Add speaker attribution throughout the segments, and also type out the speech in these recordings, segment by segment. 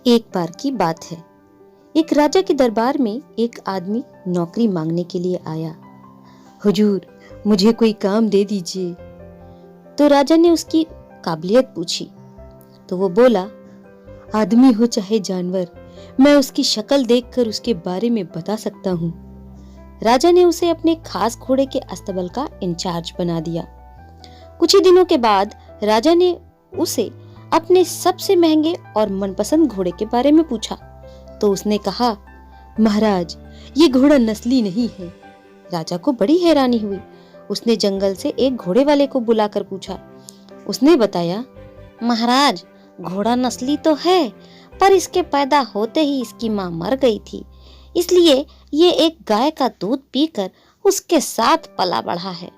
Speaker 1: एक बार की बात है, एक राजा के दरबार में एक आदमी नौकरी मांगने के लिए आया। हुजूर, मुझे कोई काम दे दीजिए। तो राजा ने उसकी काबिलियत पूछी तो वो बोला, आदमी हो चाहे जानवर, मैं उसकी शक्ल देखकर उसके बारे में बता सकता हूँ। राजा ने उसे अपने खास घोड़े के अस्तबल का इंचार्ज बना दिया। कुछ ही दिनों के बाद राजा ने उसे अपने सबसे महंगे और मनपसंद घोड़े के बारे में पूछा तो उसने कहा, महाराज, ये घोड़ा नस्ली नहीं है। राजा को बड़ी हैरानी हुई। उसने जंगल से एक घोड़े वाले को बुलाकर पूछा। उसने बताया, महाराज, घोड़ा नस्ली तो है, पर इसके पैदा होते ही इसकी मां मर गई थी, इसलिए ये एक गाय का दूध पीकर उसके साथ पला बढ़ा है।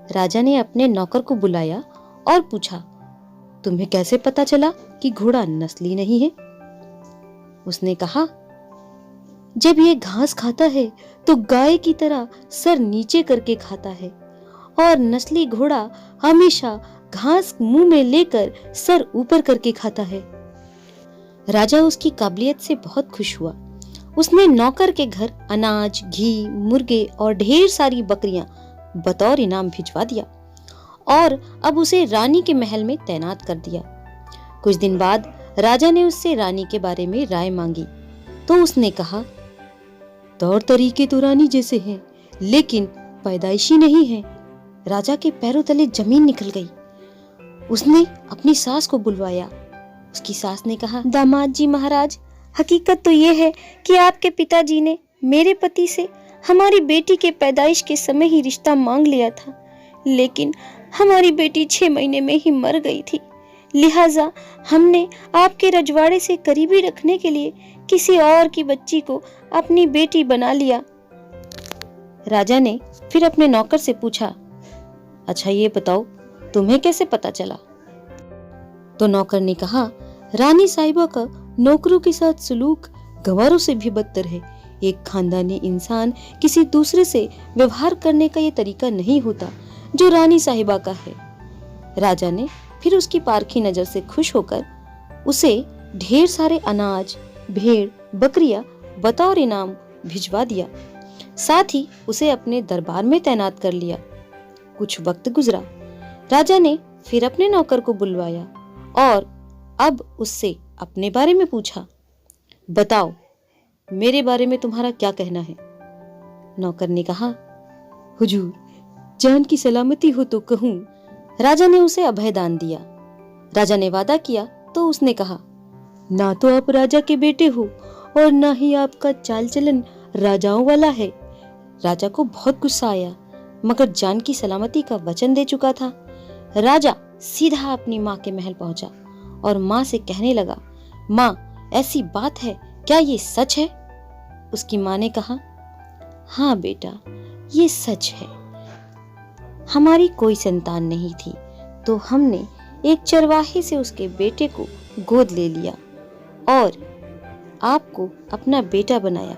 Speaker 1: राजा ने अपने नौकर को बुलाया और पूछा, तुम्हें कैसे पता चला कि घोड़ा नस्ली नहीं है? उसने कहा, जब ये घास खाता है तो गाय की तरह सर नीचे करके खाता है और नस्ली घोड़ा हमेशा घास मुंह में लेकर सर ऊपर करके खाता है। राजा उसकी काबिलियत से बहुत खुश हुआ। उसने नौकर के घर अनाज, घी, मुर्गे और ढेर सारी बकरियां बतौर इनाम भिजवा दिया और अब उसे रानी के महल में तैनात कर दिया। कुछ दिन बाद राजा ने उससे रानी के बारे में राय मांगी तो उसने कहा, तौर तरीके तो रानी जैसे हैं, लेकिन पैदाइशी नहीं है। राजा के पैरों तले जमीन निकल गई। उसने अपनी सास को बुलवाया। उसकी सास ने कहा, दामाद जी महाराज, हकीकत तो ये है कि आपके पिताजी ने मेरे पति से हमारी बेटी के पैदाइश के समय ही रिश्ता मांग लिया था, लेकिन हमारी बेटी 6 महीने में ही मर गई थी। लिहाजा हमने आपके रजवाड़े से करीबी रखने के लिए किसी और की बच्ची को अपनी बेटी बना लिया। राजा ने फिर अपने नौकर से पूछा, अच्छा ये बताओ, तुम्हें कैसे पता चला? तो नौकर ने कहा, रानी साहिबा का नौकरों के साथ सलूक गंवारों से भी बदतर है। एक खानदानी इंसान किसी दूसरे से व्यवहार करने का ये तरीका नहीं होता जो रानी साहिबा का है। राजा ने फिर उसकी पारखी नजर से खुश होकर उसे ढेर सारे अनाज, भेड़, बकरियां बतौर इनाम भिजवा दिया। साथ ही उसे अपने दरबार में तैनात कर लिया। कुछ वक्त गुजरा। राजा ने फिर अपने नौकर को बुलवाया और अब उससे अपने बारे में पूछा, बताओ, मेरे बारे में तुम्हारा क्या कहना है? नौकर ने कहा, हुजूर, जान की सलामती हो तो कहूं। राजा ने उसे अभयदान दिया। राजा ने वादा किया तो उसने कहा, ना तो आप राजा के बेटे हो और ना ही आपका चाल चलन राजाओं वाला है। राजा को बहुत गुस्सा आया, मगर जान की सलामती का वचन दे चुका था। राजा सीधा अपनी माँ के महल पहुंचा और माँ से कहने लगा, माँ, ऐसी बात है, क्या ये सच है? उसकी माँ ने कहा, हाँ बेटा, ये सच है। हमारी कोई संतान नहीं थी तो हमने एक चरवाहे से उसके बेटे को गोद ले लिया और आपको अपना बेटा बनाया।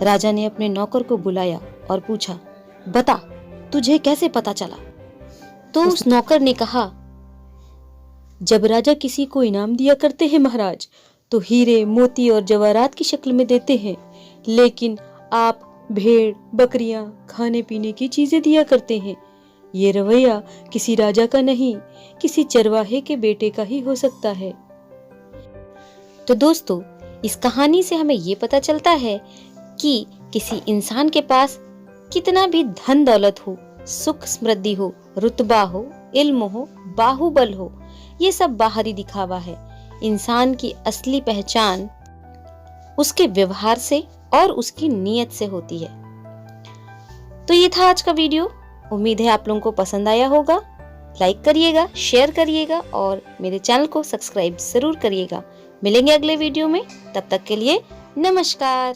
Speaker 1: राजा ने अपने नौकर को बुलाया और पूछा, बता, तुझे कैसे पता चला? तो उस नौकर ने कहा, जब राजा किसी को इनाम दिया करते हैं महाराज, तो हीरे, मोती और जवाहरात की शक्ल में देते हैं, लेकिन आप भेड़, बकरियां, खाने पीने की चीजें दिया करते हैं। ये रवैया किसी राजा का नहीं, किसी चरवाहे के बेटे का ही हो सकता है। तो दोस्तों, इस कहानी से हमें ये पता चलता है कि किसी इंसान के पास कितना भी धन दौलत हो, सुख समृद्धि हो, रुतबा हो, इल्म हो, बाहुबल हो, ये सब बाहरी दिखावा है। इंसान की असली पहचान उसके व्यवहार से और उसकी नीयत से होती है। तो ये था आज का वीडियो। उम्मीद है आप लोगों को पसंद आया होगा। लाइक करिएगा, शेयर करिएगा और मेरे चैनल को सब्सक्राइब जरूर करिएगा। मिलेंगे अगले वीडियो में, तब तक के लिए नमस्कार।